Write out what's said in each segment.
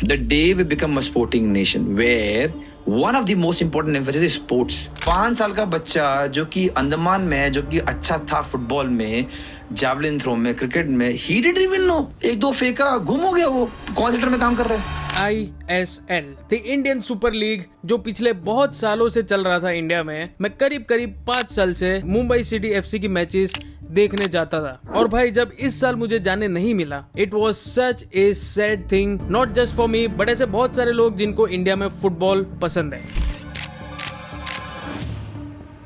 The day we become a sporting nation where one of the most important emphasis is sports. 5 साल का बच्चा जो कि अंडमान में है, जो कि अच्छा था फुटबॉल में, जैवलिन थ्रो में, क्रिकेट में, he didn't even know. 1-2 फेंका, गुम हो गया, वो कौन सेक्टर में काम कर रहा है? ISL, the Indian super league, जो पिछले बहुत सालों से चल रहा था इंडिया में। मैं करीब 5 साल से मुंबई सिटी FC की मैचेस देखने जाता था, और भाई जब इस साल मुझे जाने नहीं मिला, it was such A sad thing, not just for me but ऐसे बहुत सारे लोग जिनको इंडिया में फुटबॉल पसंद है।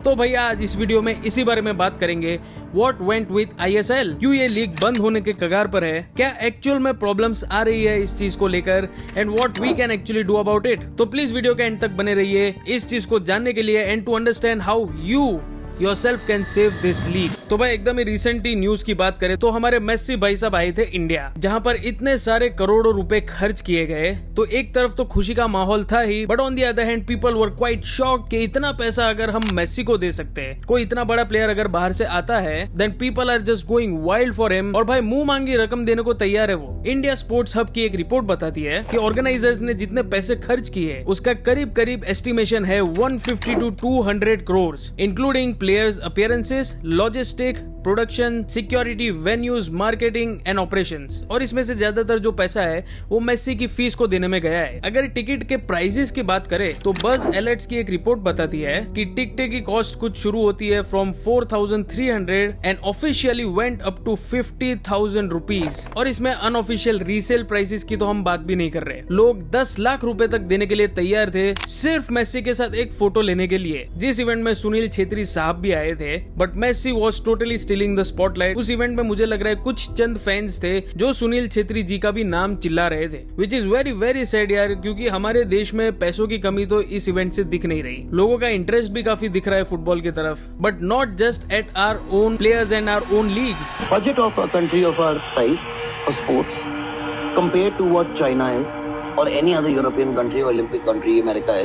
तो भैया आज इस वीडियो में इसी बारे में बात करेंगे, व्हाट वेंट विद ISL, क्यों ये लीग बंद होने के कगार पर है, क्या एक्चुअल में प्रॉब्लम्स आ रही है इस चीज को लेकर, and what we can actually do about it. तो प्लीज वीडियो के एंड तक बने रहिए इस चीज को जानने के लिए and to understand how you yourself can save this league. तो भाई एकदम ही रिसेंट ही न्यूज की बात करें तो हमारे मेस्सी भाई साहब आए थे इंडिया, जहां पर इतने सारे करोड़ों रुपए खर्च किए गए। तो एक तरफ तो खुशी का माहौल था ही, but on the other hand people were quite shocked कि इतना पैसा अगर हम मेस्सी को दे सकते हैं, कोई इतना बड़ा प्लेयर अगर बाहर से आता है, then people are just going wild for him, और भाई मुंह मांगी रकम देने को तैयार है वो। इंडिया स्पोर्ट्स हब की एक रिपोर्ट बताती है कि ऑर्गेनाइजर्स ने जितने पैसे खर्च किए उसका करीब एस्टिमेशन है 150 to 200 crore, including players appearances, logistic, production, security, venues, marketing and operations. और इसमें से ज्यादातर जो पैसा है वो मेस्सी की फीस को देने में गया है। अगर टिकट के प्राइसेस की बात करें तो बज एलर्ट्स की एक रिपोर्ट बताती है कि टिकट की कॉस्ट कुछ शुरू होती है from 4,300 and officially went up to 50,000 rupees. और इसमें अनऑफिशियल रीसेल प्राइसेस की तो हम बात भी नहीं कर रहे। लोग 10 लाख रुपए तक देने के लिए तैयार थे सिर्फ मेस्सी के साथ एक फोटो लेने के लिए। जिस इवेंट में सुनील छेत्री साहब भी आए थे, but Messi was totally stealing the spotlight. उस इवेंट में मुझे लग रहा है कुछ चंद फैंस थे जो सुनील छेत्री जी का भी नाम चिल्ला रहे थे, विच इज वेरी सैड यार, क्योंकि हमारे देश में पैसों की कमी तो इस इवेंट से दिख नहीं रही। लोगों का इंटरेस्ट भी काफी दिख रहा है फुटबॉल की तरफ, but not just at our own players and our own leagues. Budget of a country of our size for sports compared to what China is or any other European country or Olympic country America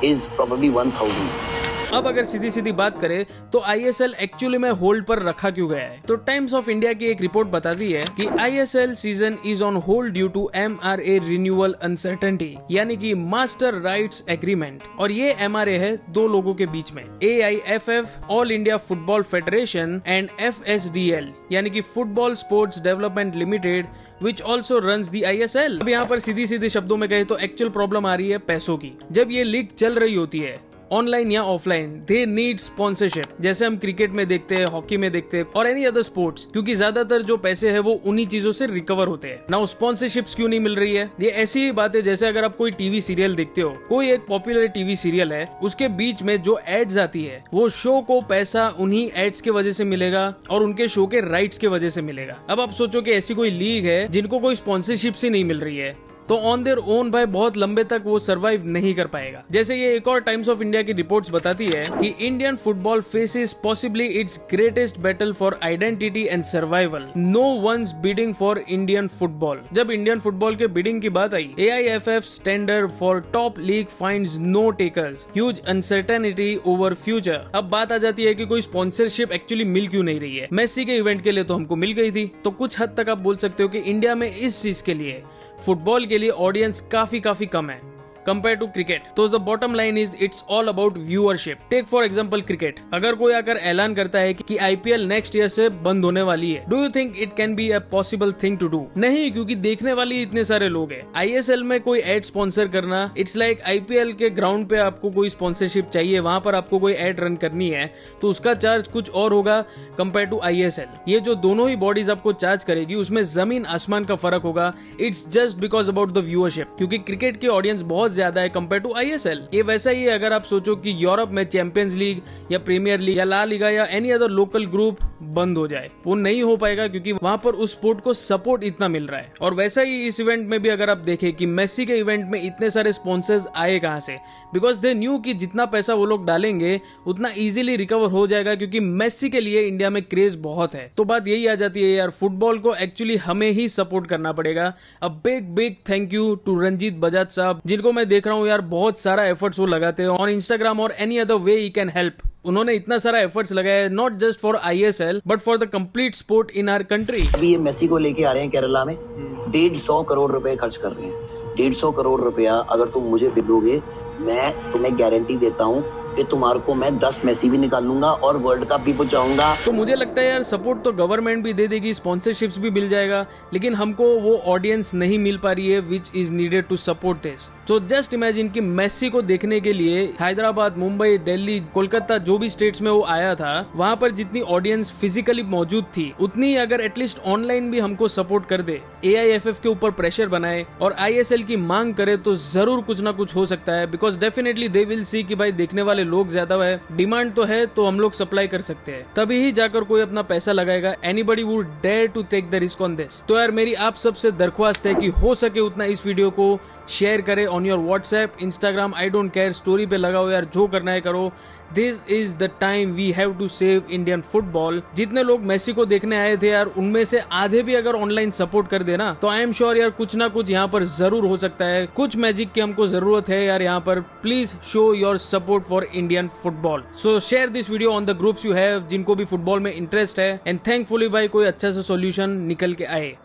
is probably 1,000. अब अगर सीधी बात करें तो ISL actually में hold पर रखा क्यों गया है, तो टाइम्स ऑफ इंडिया की एक रिपोर्ट बताती है कि ISL season is on hold due to MRA renewal uncertainty, यानी कि मास्टर राइट्स एग्रीमेंट। और ये MRA है 2 लोगों के बीच में, AIFF all India football federation and FSDL यानी कि football sports development limited which also runs the ISL। अब यहाँ पर सीधे शब्दों में कहे तो एक्चुअल प्रॉब्लम आ रही है पैसों की। जब ये लीग चल रही होती है ऑनलाइन या ऑफलाइन, दे नीड स्पॉन्सरशिप, जैसे हम क्रिकेट में देखते हैं, हॉकी में देखते हैं और एनी अदर स्पोर्ट्स, क्योंकि ज्यादातर जो पैसे है वो उन्हीं चीजों से रिकवर होते हैं ना। स्पॉन्सरशिप्स क्यों नहीं मिल रही है, ये ऐसी ही बात है जैसे अगर आप कोई टीवी सीरियल देखते हो, कोई एक पॉपुलर टीवी सीरियल है, उसके बीच में जो एड्स आती है वो शो को पैसा उन्हीं एड्स के वजह से मिलेगा और उनके शो के राइट्स के वजह से मिलेगा। अब आप सोचो कि ऐसी कोई लीग है जिनको कोई स्पॉन्सरशिप ही नहीं मिल रही है, तो ऑन देयर ओन भाई बहुत लंबे तक वो सरवाइव नहीं कर पाएगा। जैसे ये एक और टाइम्स ऑफ इंडिया की रिपोर्ट्स बताती है कि Indian football faces possibly its greatest battle for identity and survival, no one's bidding for Indian football. जब इंडियन फुटबॉल के बिडिंग की बात आई, AIFF tender for top league finds no takers, huge uncertainty over future. अब बात आ जाती है कि कोई स्पॉन्सरशिप एक्चुअली मिल क्यों नहीं रही है। मेस्सी के इवेंट के लिए तो हमको मिल गई थी, तो कुछ हद तक आप बोल सकते हो कि इंडिया में इस चीज के लिए, फुटबॉल के लिए ऑडियंस काफी कम है कंपेयर टू क्रिकेट। तो the bottom line is it's all about viewership. Take for example cricket, अगर कोई आकर ऐलान करता है कि IPL नेक्स्ट ईयर से बंद होने वाली है, do you think it can be a possible thing to do? नहीं, क्योंकि देखने वाले इतने सारे लोग हैं। ISL में कोई एड स्पॉन्सर करना, इट्स लाइक IPL के ग्राउंड पे आपको कोई स्पॉन्सरशिप चाहिए, वहां पर आपको कोई एड रन करनी है तो उसका चार्ज कुछ और होगा कंपेयर टू ISL। ये जो दोनों ही बॉडीज आपको चार्ज करेगी उसमें जमीन आसमान का फर्क होगा। It's just because about the viewership, क्योंकि क्रिकेट की ऑडियंस बहुत ज्यादा है कंपेयर टू ISL। ये वैसा ही है अगर आप सोचो कि यूरोप में चैंपियंस लीग या प्रीमियर लीग या ला लीगा या एनी अदर लोकल ग्रुप बंद हो जाए, वो नहीं हो पाएगा क्योंकि वहां पर उस स्पोर्ट को सपोर्ट इतना मिल रहा है। और वैसा ही इस इवेंट में भी अगर आप देखें कि मेस्सी के इवेंट में इतने सारे स्पॉन्सर्स आए कहां से, बिकॉज दे न्यू कि जितना पैसा वो लोग डालेंगे उतना इजीली रिकवर हो जाएगा, क्योंकि मेस्सी के लिए इंडिया में क्रेज बहुत है। तो बात यही आ जाती है यार, फुटबॉल को एक्चुअली हमें ही सपोर्ट करना पड़ेगा। A big thank you to Ranjit Bajaj साहब, जिनको मैं देख रहा हूँ यार बहुत सारा एफर्ट्स वो लगाते हैं ऑन इंस्टाग्राम और any other way he can help. उन्होंने इतना सारा एफर्ट्स लगाया है, not just for ISL but for the complete sport in our country. अभी ये मेसी को लेके आ रहे हैं केरला में, 150 करोड़ रुपए खर्च कर रहे हैं। 150 करोड़ रुपया अगर तुम मुझे दे दोगे, मैं तुम्हें गारंटी देता हूँ कि तुम्हारे को मैं 10 मेसी भी निकालूंगा और वर्ल्ड कप भी पहुंचाऊंगा। तो मुझे लगता है यार सपोर्ट तो गवर्नमेंट भी दे देगी, स्पॉन्सरशिप्स भी मिल जाएगा, लेकिन हमको वो ऑडियंस नहीं मिल पा रही है which is needed to support this. So just imagine कि मेसी को देखने के लिए हैदराबाद, मुंबई, दिल्ली, कोलकाता जो भी स्टेट्स में वो आया था, वहां पर जितनी ऑडियंस फिजिकली मौजूद थी उतनी अगर एटलीस्ट ऑनलाइन भी हमको सपोर्ट कर दे, AIFF के ऊपर प्रेशर बनाए और ISL की मांग करे, तो जरूर कुछ ना कुछ हो सकता है। Because definitely they will see कि भाई देखने वाले लोग ज्यादा है, डिमांड तो है, तो हम लोग सप्लाई कर सकते हैं, तभी ही जाकर कोई अपना पैसा लगाएगा। Anybody would dare to take the risk on this. तो यार मेरी आप सबसे दरख्वास्त है कि हो सके उतना इस वीडियो को शेयर करें on your WhatsApp, Instagram, I don't care, story पे लगाओ यार, जो करना है करो। This is the time we have to save Indian football. जितने लोग मेसी को देखने आए थे यार, उनमें से आधे भी अगर ऑनलाइन सपोर्ट कर देना, तो आई एम श्योर यार कुछ ना कुछ यहाँ पर जरूर हो सकता है। कुछ मैजिक की हमको जरूरत है यार यहाँ पर। Please show your support for Indian football. So share this video on the groups you have, जिनको भी फुटबॉल में इंटरेस्ट है, एंड थैंकफुली भाई कोई अच्छा सा सॉल्यूशन निकल के आए।